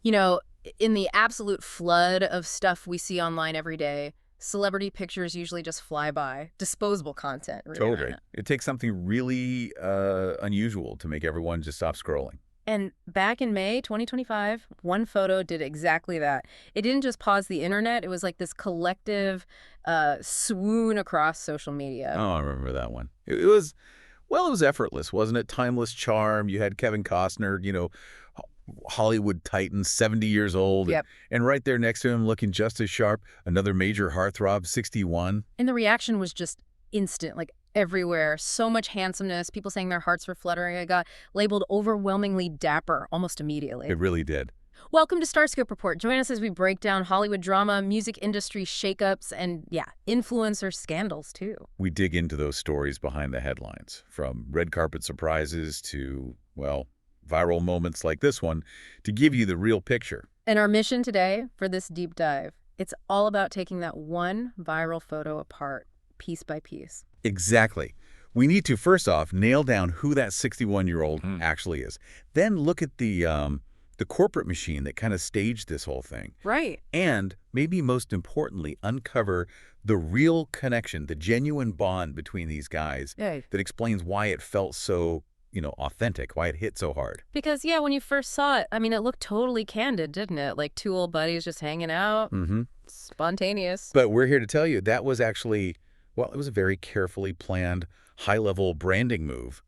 You know, in the absolute flood of stuff we see online every day, celebrity pictures usually just fly by. Disposable content, really. Totally. It takes something really unusual to make everyone just stop scrolling. And back in May 2025, one photo did exactly that. It didn't just pause the internet. It was like this collective swoon across social media. Oh, I remember that one. It was, well, it was effortless, wasn't it? Timeless charm. You had Kevin Costner, Hollywood Titan, 70 years old. Yep. And right there next to him, looking just as sharp, another major heartthrob, 61. And the reaction was just instant, like everywhere. So much handsomeness, people saying their hearts were fluttering. I got labeled overwhelmingly dapper almost immediately. It really did. Welcome to Starscope Report. Join us as we break down Hollywood drama, music industry shakeups, and influencer scandals too. We dig into those stories behind the headlines, from red carpet surprises to, well, viral moments like this one, to give you the real picture. And our mission today for this deep dive, it's all about taking that one viral photo apart, piece by piece. Exactly. We need to, first off, nail down who that 61-year-old actually is. Then look at the corporate machine that kind of staged this whole thing. Right. And maybe most importantly, uncover the real connection, the genuine bond between these guys that explains why it felt so, authentic, why it hit so hard. Because, when you first saw it, it looked totally candid, didn't it? Like two old buddies just hanging out. Spontaneous. But we're here to tell you that was actually, well, it was a very carefully planned, high-level branding move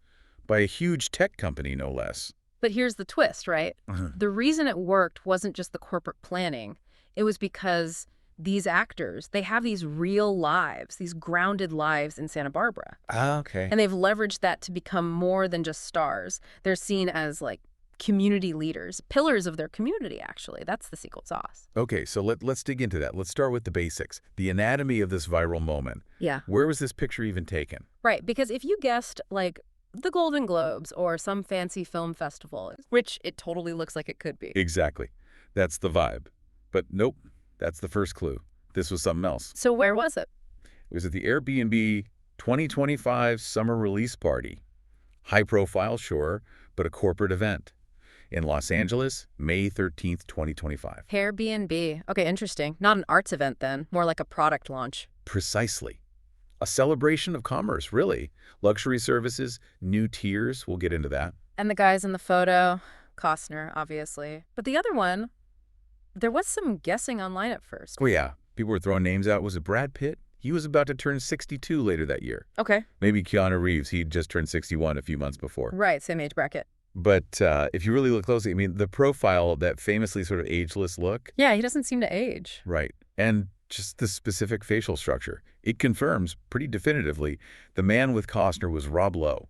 by a huge tech company, no less. But here's the twist, right? The reason it worked wasn't just the corporate planning. It was because these actors, they have these real lives, these grounded lives in Santa Barbara. Ah, okay. And they've leveraged that to become more than just stars. They're seen as, like, community leaders, pillars of their community, actually. That's the secret sauce. Okay, so let's dig into that. Let's start with the basics, the anatomy of this viral moment. Yeah. Where was this picture even taken? Right, because if you guessed, like, the Golden Globes or some fancy film festival, which it totally looks like it could be. Exactly. That's the vibe. But nope, that's the first clue. This was something else. So where was it? It was at the Airbnb 2025 summer release party. High profile, sure, but a corporate event. In Los Angeles, May 13th, 2025. Airbnb. Okay, interesting. Not an arts event then, more like a product launch. Precisely. A celebration of commerce, really. Luxury services, new tiers, we'll get into that. And the guys in the photo, Costner, obviously. But the other one, there was some guessing online at first. Oh yeah, people were throwing names out. Was it Brad Pitt? He was about to turn 62 later that year. Okay. Maybe Keanu Reeves. He'd just turned 61 a few months before. Right, same age bracket. But if you really look closely, the profile, that famously sort of ageless look. Yeah, he doesn't seem to age. Right. And just the specific facial structure. It confirms pretty definitively the man with Costner was Rob Lowe,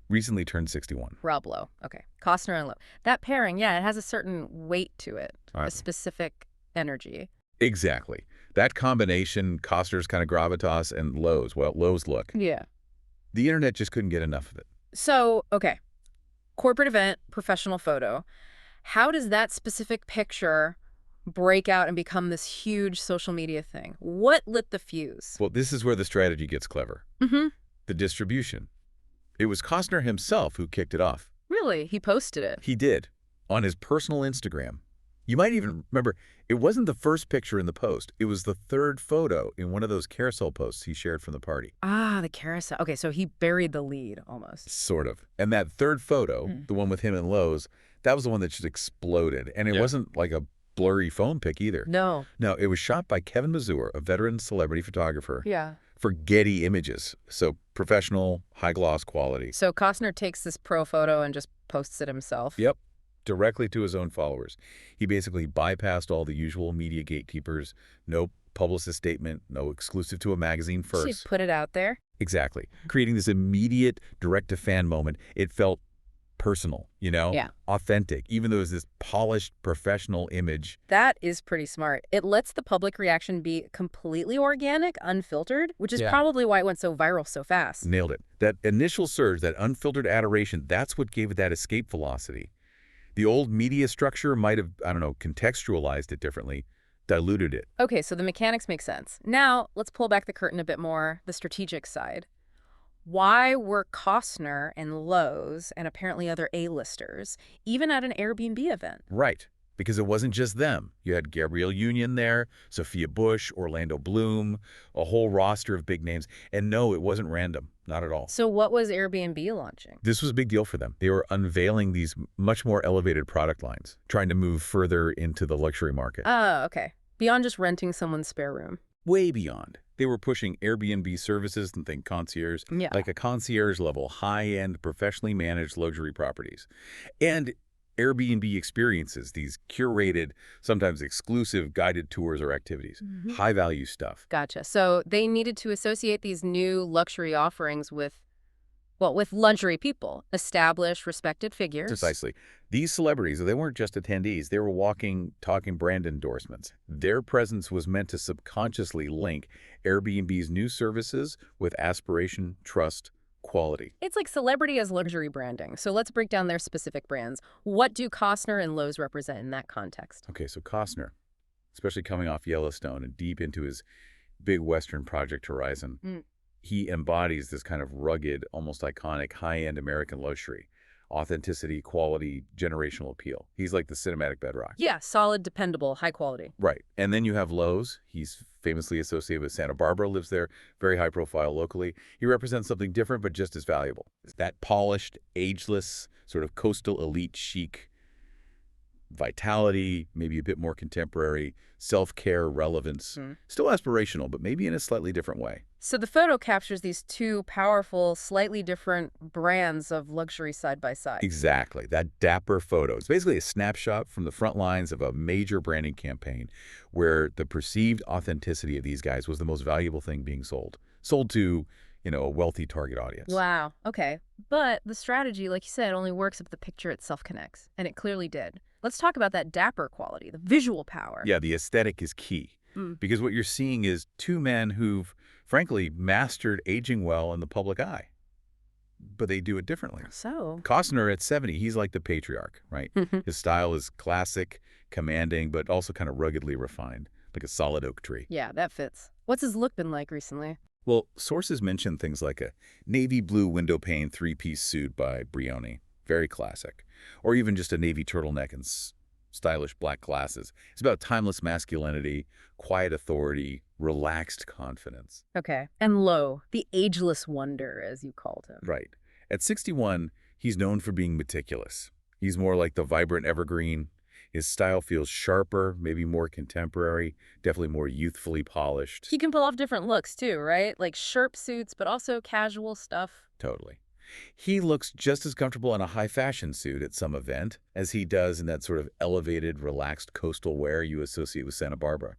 recently turned 61. Rob Lowe. Okay. Costner and Lowe. That pairing, it has a certain weight to it, a specific energy. Exactly. That combination, Costner's kind of gravitas and Lowe's look. Yeah. The internet just couldn't get enough of it. So, okay. Corporate event, professional photo. How does that specific picture break out and become this huge social media thing? What lit the fuse? Well, this is where the strategy gets clever. The distribution. It was Costner himself who kicked it off. Really? He posted it? He did, on his personal Instagram. You might even remember, it wasn't the first picture in the post. It was the third photo in one of those carousel posts he shared from the party. Ah, the carousel. Okay, so he buried the lead almost. Sort of. And that third photo, the one with him and Lowe's, that was the one that just exploded. And it wasn't like a blurry phone pic either. No. No, it was shot by Kevin Costner, a veteran celebrity photographer. Yeah. For Getty Images. So professional, high-gloss quality. So Costner takes this pro photo and just posts it himself? Yep. Directly to his own followers. He basically bypassed all the usual media gatekeepers. No publicist statement, no exclusive to a magazine first. She put it out there? Exactly. Creating this immediate direct-to-fan moment. It felt personal, Yeah. Authentic, even though it was this polished, professional image. That is pretty smart. It lets the public reaction be completely organic, unfiltered, which is probably why it went so viral so fast. Nailed it. That initial surge, that unfiltered adoration, that's what gave it that escape velocity. The old media structure might have, contextualized it differently, diluted it. Okay, so the mechanics make sense. Now, let's pull back the curtain a bit more, the strategic side. Why were Costner and Lowe's and apparently other A-listers even at an Airbnb event? Right. because it wasn't just them. You had Gabrielle Union there, Sophia Bush, Orlando Bloom, a whole roster of big names. And no, it wasn't random, not at all. So what was Airbnb launching? This was a big deal for them. They were unveiling these much more elevated product lines, trying to move further into the luxury market. Oh, okay. Beyond just renting someone's spare room. Way beyond. They were pushing Airbnb services and think concierge, Yeah. like a concierge level, high-end, professionally managed luxury properties. And Airbnb experiences, these curated, sometimes exclusive guided tours or activities, high-value stuff. Gotcha. So they needed to associate these new luxury offerings with, well, with luxury people, established, respected figures. Precisely. These celebrities, they weren't just attendees. They were walking, talking brand endorsements. Their presence was meant to subconsciously link Airbnb's new services with aspiration, trust, quality. It's like celebrity as luxury branding. So let's break down their specific brands. What do Costner and Lowe's represent in that context? Okay, so Costner, especially coming off Yellowstone and deep into his big Western project horizon, he embodies this kind of rugged, almost iconic, high-end American luxury. Authenticity, quality, generational appeal. He's like the cinematic bedrock. Yeah, solid, dependable, high quality. Right. And then you have Lowe's. He's famously associated with Santa Barbara, lives there, very high profile locally. He represents something different, but just as valuable. That polished, ageless, sort of coastal elite chic vitality, maybe a bit more contemporary, self-care relevance. Still aspirational, but maybe in a slightly different way. So the photo captures these two powerful, slightly different brands of luxury side by side. Exactly. That dapper photo. It's basically a snapshot from the front lines of a major branding campaign where the perceived authenticity of these guys was the most valuable thing being sold. Sold to, a wealthy target audience. Wow. Okay. But the strategy, like you said, only works if the picture itself connects. And it clearly did. Let's talk about that dapper quality, the visual power. Yeah, the aesthetic is key. Because what you're seeing is two men who've, frankly, mastered aging well in the public eye. But they do it differently. So? Costner at 70, he's like the patriarch, right? His style is classic, commanding, but also kind of ruggedly refined, like a solid oak tree. Yeah, that fits. What's his look been like recently? Well, sources mention things like a navy blue window pane three-piece suit by Brioni, very classic, or even just a navy turtleneck and stylish black glasses. It's about timeless masculinity, quiet authority, relaxed confidence. Okay. And Lowe, the ageless wonder, as you called him. Right. At 61, he's known for being meticulous. He's more like the vibrant evergreen. His style feels sharper, maybe more contemporary, definitely more youthfully polished. He can pull off different looks too, right? Like sharp suits, but also casual stuff. Totally. He looks just as comfortable in a high-fashion suit at some event as he does in that sort of elevated, relaxed coastal wear you associate with Santa Barbara.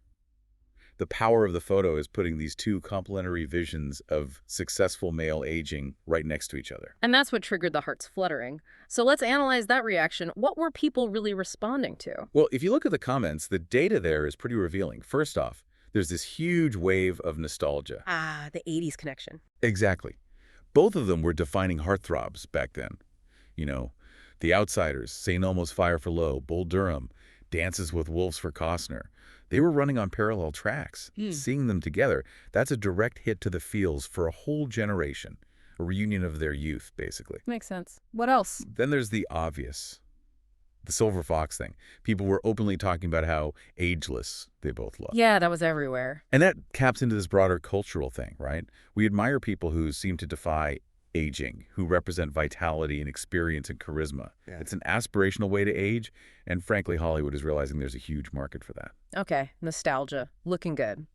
The power of the photo is putting these two complementary visions of successful male aging right next to each other. And that's what triggered the heart's fluttering. So let's analyze that reaction. What were people really responding to? Well, if you look at the comments, the data there is pretty revealing. First off, there's this huge wave of nostalgia. Ah, the 80s connection. Exactly. Both of them were defining heartthrobs back then. The Outsiders, St. Elmo's Fire for Lowe, Bull Durham, Dances with Wolves for Costner. They were running on parallel tracks. Seeing them together, that's a direct hit to the feels for a whole generation. A reunion of their youth, basically. Makes sense. What else? Then there's the obvious. The silver fox thing. People were openly talking about how ageless they both look. Yeah, that was everywhere. And that caps into this broader cultural thing, right? We admire people who seem to defy aging, who represent vitality and experience and charisma. Yeah. It's an aspirational way to age, and frankly, Hollywood is realizing there's a huge market for that. Okay, nostalgia, looking good.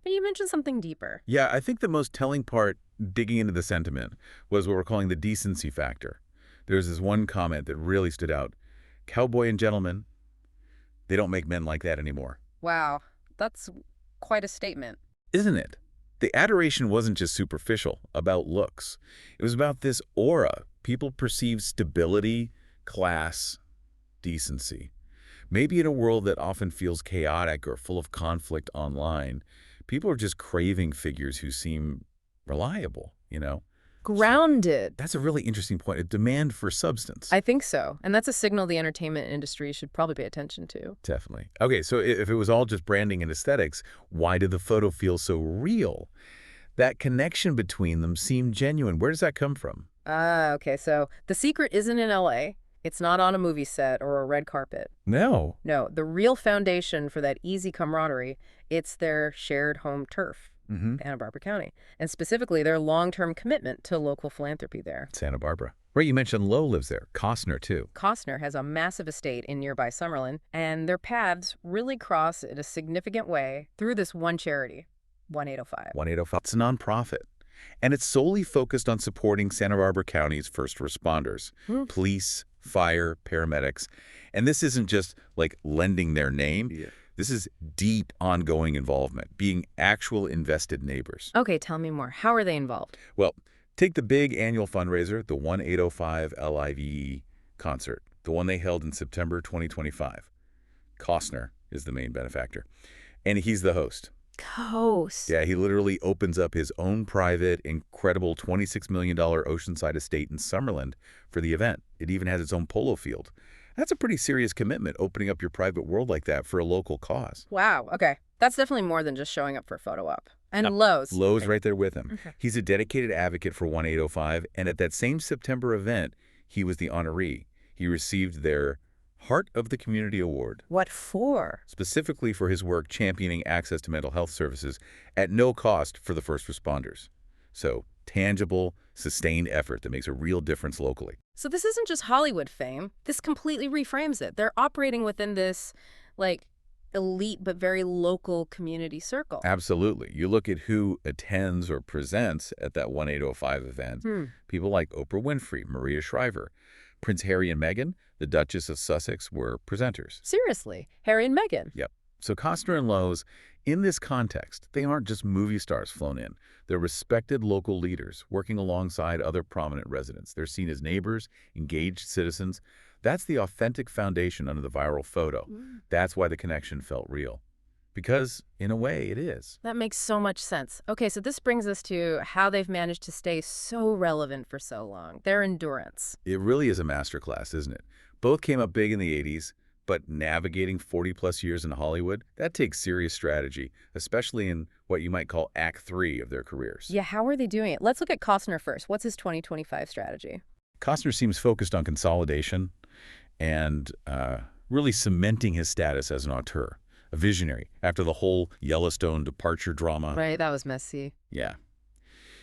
But you mentioned something deeper. Yeah, I think the most telling part, digging into the sentiment, was what we're calling the decency factor. There's this one comment that really stood out. Cowboy and gentlemen, they don't make men like that anymore. Wow, that's quite a statement. Isn't it? The adoration wasn't just superficial, about looks. It was about this aura. People perceived stability, class, decency. Maybe in a world that often feels chaotic or full of conflict online, people are just craving figures who seem reliable, Grounded. That's a really interesting point, a demand for substance. I think so. And that's a signal the entertainment industry should probably pay attention to. Definitely. Okay, so if it was all just branding and aesthetics, why did the photo feel so real? That connection between them seemed genuine. Where does that come from? Okay. So the secret isn't in LA. It's not on a movie set or a red carpet. No. No, the real foundation for that easy camaraderie, it's their shared home turf, Mm-hmm. Santa Barbara County, and specifically their long-term commitment to local philanthropy there. Santa Barbara. Right, you mentioned Lowe lives there. Costner, too. Costner has a massive estate in nearby Summerlin, and their paths really cross in a significant way through this one charity, 1805. 1805. It's a nonprofit, and it's solely focused on supporting Santa Barbara County's first responders, Hmm. police, fire, paramedics. And this isn't just like lending their name. Yeah. This is deep, ongoing involvement, being actual invested neighbors. Okay, tell me more. How are they involved? Well, take the big annual fundraiser, the 1805 LIVE concert, the one they held in September 2025. Costner is the main benefactor, and he's the host. Host. Yeah, he literally opens up his own private, incredible $26 million oceanside estate in Summerlin for the event. It even has its own polo field. That's a pretty serious commitment, opening up your private world like that for a local cause. Wow, okay. That's definitely more than just showing up for a photo op. And Lowe's. Lowe's right there with him. Okay. He's a dedicated advocate for 1805, and at that same September event, he was the honoree. He received their Heart of the Community Award, What for? specifically for his work championing access to mental health services at no cost for the first responders. So, tangible, sustained effort that makes a real difference locally. So this isn't just Hollywood fame. This completely reframes it. They're operating within this, like, elite but very local community circle. Absolutely. You look at who attends or presents at that 1805 event. People like Oprah Winfrey, Maria Shriver, Prince Harry and Meghan, the Duchess of Sussex were presenters. Seriously, Harry and Meghan. Yep. So Costner and Lowe's, in this context, they aren't just movie stars flown in. They're respected local leaders working alongside other prominent residents. They're seen as neighbors, engaged citizens. That's the authentic foundation under the viral photo. That's why the connection felt real. Because, in a way, it is. That makes so much sense. Okay, so this brings us to how they've managed to stay so relevant for so long. Their endurance. It really is a masterclass, isn't it? Both came up big in the 80s, but navigating 40-plus years in Hollywood, that takes serious strategy, especially in what you might call Act 3 of their careers. Yeah, how are they doing it? Let's look at Costner first. What's his 2025 strategy? Costner seems focused on consolidation and really cementing his status as an auteur, a visionary, after the whole Yellowstone departure drama. Right, that was messy. Yeah.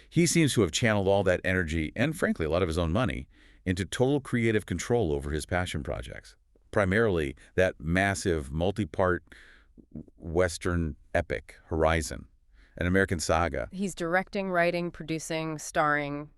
He seems to have channeled all that energy, and frankly, a lot of his own money, into total creative control over his passion projects. Primarily that massive, multi-part Western epic, Horizon, an American saga. He's directing, writing, producing, starring,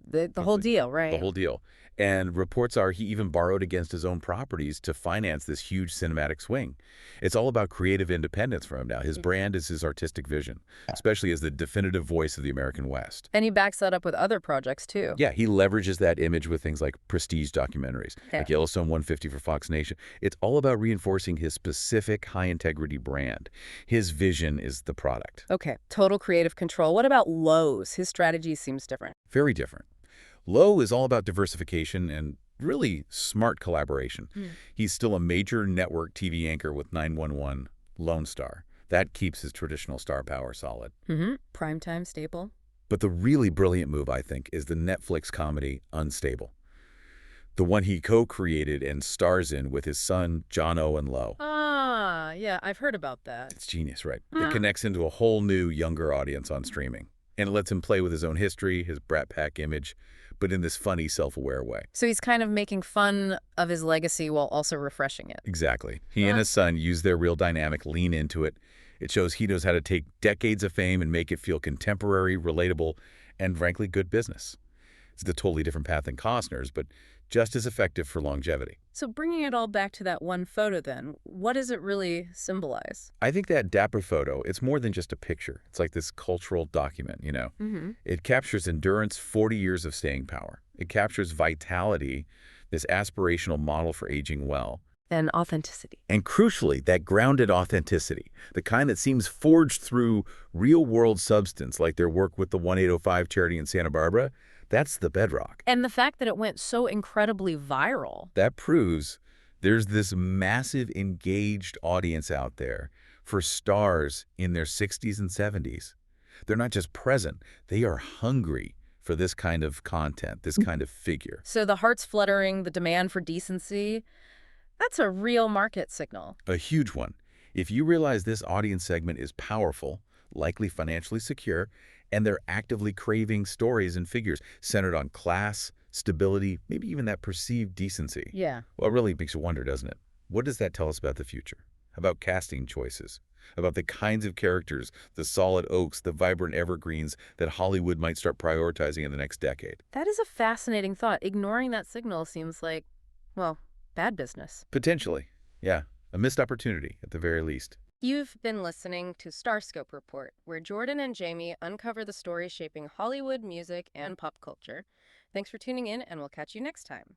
the whole deal, right? The whole deal. And reports are he even borrowed against his own properties to finance this huge cinematic swing. It's all about creative independence for him now. His brand is his artistic vision, especially as the definitive voice of the American West. And he backs that up with other projects, too. Yeah, he leverages that image with things like prestige documentaries, like Yellowstone 150 for Fox Nation. It's all about reinforcing his specific high-integrity brand. His vision is the product. Okay, total creative control. What about Lowe's? His strategy seems different. Very different. Lowe is all about diversification and really smart collaboration. He's still a major network TV anchor with 911, Lone Star. That keeps his traditional star power solid. Primetime staple. But the really brilliant move, I think, is the Netflix comedy Unstable. The one he co-created and stars in with his son, John Owen Lowe. Ah, yeah, I've heard about that. It's genius, right? It connects into a whole new, younger audience on streaming. And it lets him play with his own history, his Brat Pack image, but in this funny, self-aware way. So he's kind of making fun of his legacy while also refreshing it. Exactly. He and his son use their real dynamic, lean into it. It shows he knows how to take decades of fame and make it feel contemporary, relatable, and frankly, good business. It's a totally different path than Costner's, but just as effective for longevity. So bringing it all back to that one photo then, what does it really symbolize? I think that Dapper photo, it's more than just a picture. It's like this cultural document, you know. It captures endurance, 40 years of staying power. It captures vitality, this aspirational model for aging well. And authenticity. And crucially, that grounded authenticity, the kind that seems forged through real-world substance, like their work with the 1805 charity in Santa Barbara, that's the bedrock. And the fact that it went so incredibly viral. That proves there's this massive engaged audience out there for stars in their 60s and 70s. They're not just present, they are hungry for this kind of content, this kind of figure. So the heart's fluttering, the demand for decency, that's a real market signal. A huge one. If you realize this audience segment is powerful, likely financially secure, and they're actively craving stories and figures centered on class, stability, maybe even that perceived decency. Yeah. Well, it really makes you wonder, doesn't it? What does that tell us about the future? About casting choices? About the kinds of characters, the solid oaks, the vibrant evergreens that Hollywood might start prioritizing in the next decade? That is a fascinating thought. Ignoring that signal seems like, well, bad business. Potentially. Yeah. A missed opportunity, at the very least. You've been listening to Starscope Report, where Jordan and Jamie uncover the stories shaping Hollywood, music, and pop culture. Thanks for tuning in, and we'll catch you next time.